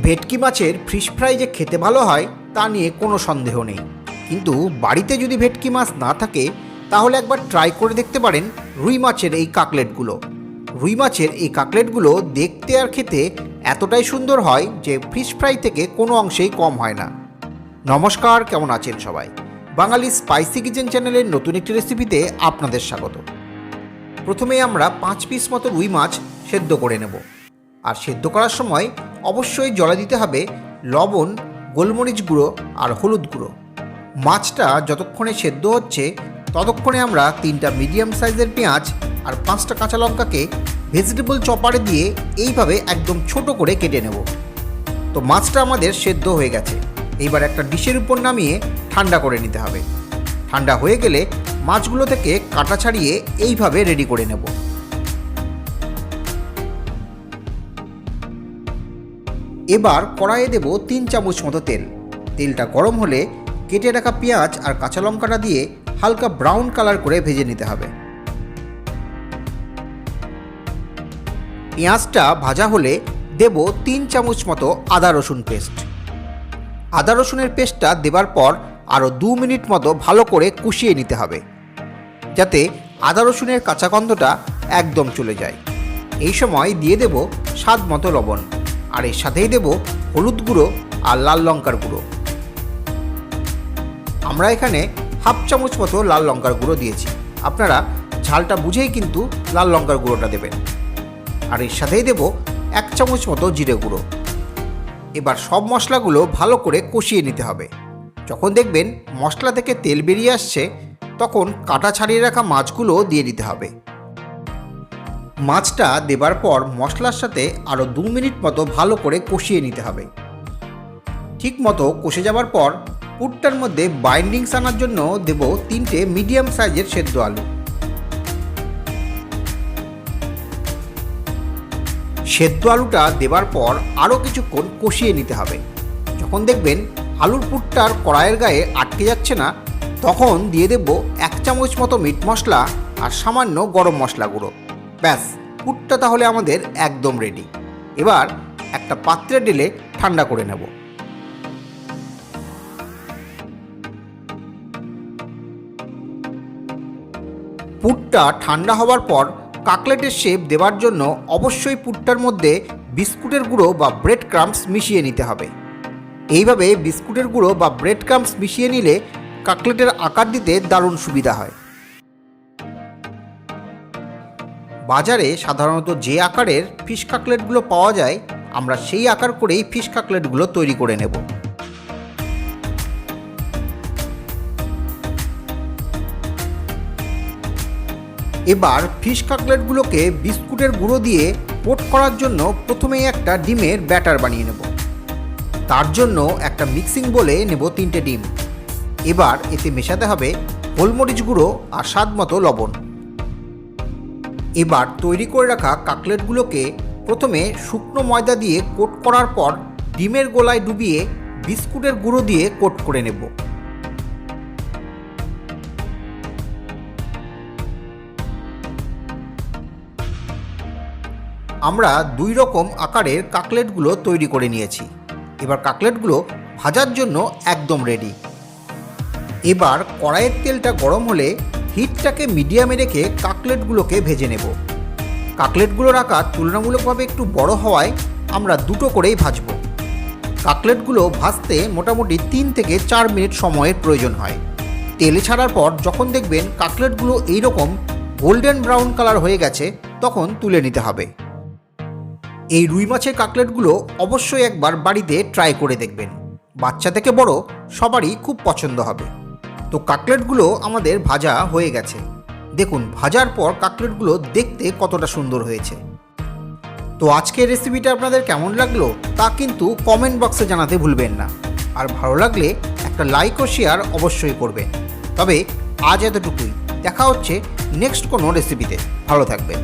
ভেটকি মাছের fish fry যে খেতে ভালো হয় তা নিয়ে কোনো সন্দেহ নেই, কিন্তু বাড়িতে যদি ভেটকি মাছ না থাকে তাহলে একবার ট্রাই করে দেখতে পারেন রুই মাছের এই কাকলেটগুলো। রুই মাছের এই কাকলেটগুলো দেখতে আর খেতে এতটাই সুন্দর হয় যে ফিশ ফ্রাই থেকে কোনো অংশেই কম হয় না। নমস্কার, কেমন আছেন সবাই? বাঙালি স্পাইসি কিচেন চ্যানেলের নতুন একটি রেসিপিতে আপনাদের স্বাগত। প্রথমে আমরা 5 পিস মতো রুই মাছ সেদ্ধ করে নেব। আর সেদ্ধ করার সময় অবশ্যই জলে দিতে হবে লবণ, গোলমরিচ গুঁড়ো আর হলুদ গুঁড়ো। মাছটা যতক্ষণে সেদ্ধ হচ্ছে ততক্ষণে আমরা 3টা মিডিয়াম সাইজের পেঁয়াজ আর 5টা কাঁচা লঙ্কাকে ভেজিটেবল চপারে দিয়ে এইভাবে একদম ছোট করে কেটে নেব। তো মাছটা আমাদের সেদ্ধ হয়ে গেছে। এইবার একটা ডিশের উপর নামিয়ে ঠান্ডা করে নিতে হবে। ঠান্ডা হয়ে গেলে মাছগুলো থেকে কাটা ছাড়িয়ে এইভাবে রেডি করে নেব। এবার কড়াইয়ে দেব 3 চামচ মতো তেল। তেলটা গরম হলে কেটে রাখা পেঁয়াজ আর কাঁচা লঙ্কাটা দিয়ে হালকা ব্রাউন কালার করে ভেজে নিতে হবে। পেঁয়াজটা ভাজা হলে দেব 3 চামচ মতো আদা রসুন পেস্ট। আদা রসুনের পেস্টটা দেবার পর আরও 2 মিনিট মতো ভালো করে কষিয়ে নিতে হবে, যাতে আদা রসুনের কাঁচা গন্ধটা একদম চলে যায়। এই সময় দিয়ে দেব স্বাদ মতো লবণ, আর এর সাথেই দেব হলুদ গুঁড়ো আর লাল লঙ্কার গুঁড়ো। আমরা এখানে হাফ চামচ মতো লাল লঙ্কার গুঁড়ো দিয়েছি, আপনারা ঝালটা বুঝেই কিন্তু লাল লঙ্কার গুঁড়োটা দেবেন। আর এর সাথেই দেব 1 চামচ মতো জিরে গুঁড়ো। এবার সব মশলাগুলো ভালো করে কষিয়ে নিতে হবে। যখন দেখবেন মশলা থেকে তেল বেরিয়ে আসছে তখন কাটা ছাড়িয়ে রাখা মাছগুলো দিয়ে দিতে হবে। মাছটা দেবার পর মশলার সাথে আরও 2 মিনিট মতো ভালো করে কষিয়ে নিতে হবে। ঠিক মতো কষে যাবার পর পুরটার মধ্যে বাইন্ডিংস আনার জন্য দেব 3টে মিডিয়াম সাইজের সেদ্ধ আলু। সেদ্ধ আলুটা দেবার পর আরও কিছুক্ষণ কষিয়ে নিতে হবে। যখন দেখবেন আলুর পুরটার কড়াইয়ের গায়ে আটকে যাচ্ছে না তখন দিয়ে দেব 1 চামচ মতো মিট মশলা আর সামান্য গরম মশলা গুঁড়ো। ব্যাস, পুরটা তাহলে আমাদের একদম রেডি। এবার একটা পাত্রে ঢেলে ঠান্ডা করে নেব। পুরটা ঠান্ডা হওয়ার পর কাকলেটের শেপ দেওয়ার জন্য অবশ্যই পুরটার মধ্যে বিস্কুটের গুঁড়ো বা ব্রেড ক্রাম্বস মিশিয়ে নিতে হবে। এইভাবে বিস্কুটের গুঁড়ো বা ব্রেড ক্রাম্বস মিশিয়ে নিলে কাকলেটের আকার দিতে দারুণ সুবিধা হয়। বাজারে সাধারণত যে আকারের ফিশ কাকলেটগুলো পাওয়া যায় আমরা সেই আকার করেই ফিশ কাকলেটগুলো তৈরি করে নেব। এবার ফিশ কাকলেটগুলোকে বিস্কুটের গুঁড়ো দিয়ে কোট করার জন্য প্রথমেই একটা ডিমের ব্যাটার বানিয়ে নেব। তার জন্য একটা মিক্সিং বোলে নেব 3টে ডিম। এবার এতে মেশাতে হবে গোলমরিচ গুঁড়ো আর স্বাদ মতো লবণ। এবার তৈরি করে রাখা কাকলেটগুলোকে প্রথমে শুকনো ময়দা দিয়ে কোট করার পর ডিমের গোলায় ডুবিয়ে বিস্কুটের গুঁড়ো দিয়ে কোট করে নেব। আমরা 2 রকম আকারের কাকলেটগুলো তৈরি করে নিয়েছি। এবার কাকলেটগুলো ভাজার জন্য একদম রেডি। এবার কড়াইয়ের তেলটা গরম হলে হিটটাকে মিডিয়ামে রেখে কাকলেটগুলোকে ভেজে নেব। কাকলেটগুলোর আকার তুলনামূলকভাবে একটু বড় হওয়ায় আমরা 2টো করেই ভাজব। কাকলেটগুলো ভাজতে মোটামুটি 3 থেকে 4 মিনিট সময়ের প্রয়োজন হয়। তেলে ছাড়ার পর যখন দেখবেন কাকলেটগুলো এইরকম গোল্ডেন ব্রাউন কালার হয়ে গেছে তখন তুলে নিতে হবে। এই রুই মাছের কাকলেটগুলো অবশ্যই একবার বাড়িতে ট্রাই করে দেখবেন। বাচ্চা থেকে বড় সবারই খুব পছন্দ হবে। তো কাকলেটগুলো আমাদের ভাজা হয়ে গেছে। দেখুন ভাজার পর কাকলেটগুলো দেখতে কতটা সুন্দর হয়েছে। তো আজকের রেসিপিটা আপনাদের কেমন লাগলো তা কিন্তু কমেন্ট বক্সে জানাতে ভুলবেন না। আর ভালো লাগলে একটা লাইক ও শেয়ার অবশ্যই করবেন। তবে আজ এতটুকুই, দেখা হচ্ছে নেক্সট কোনো রেসিপিতে। ভালো থাকবেন।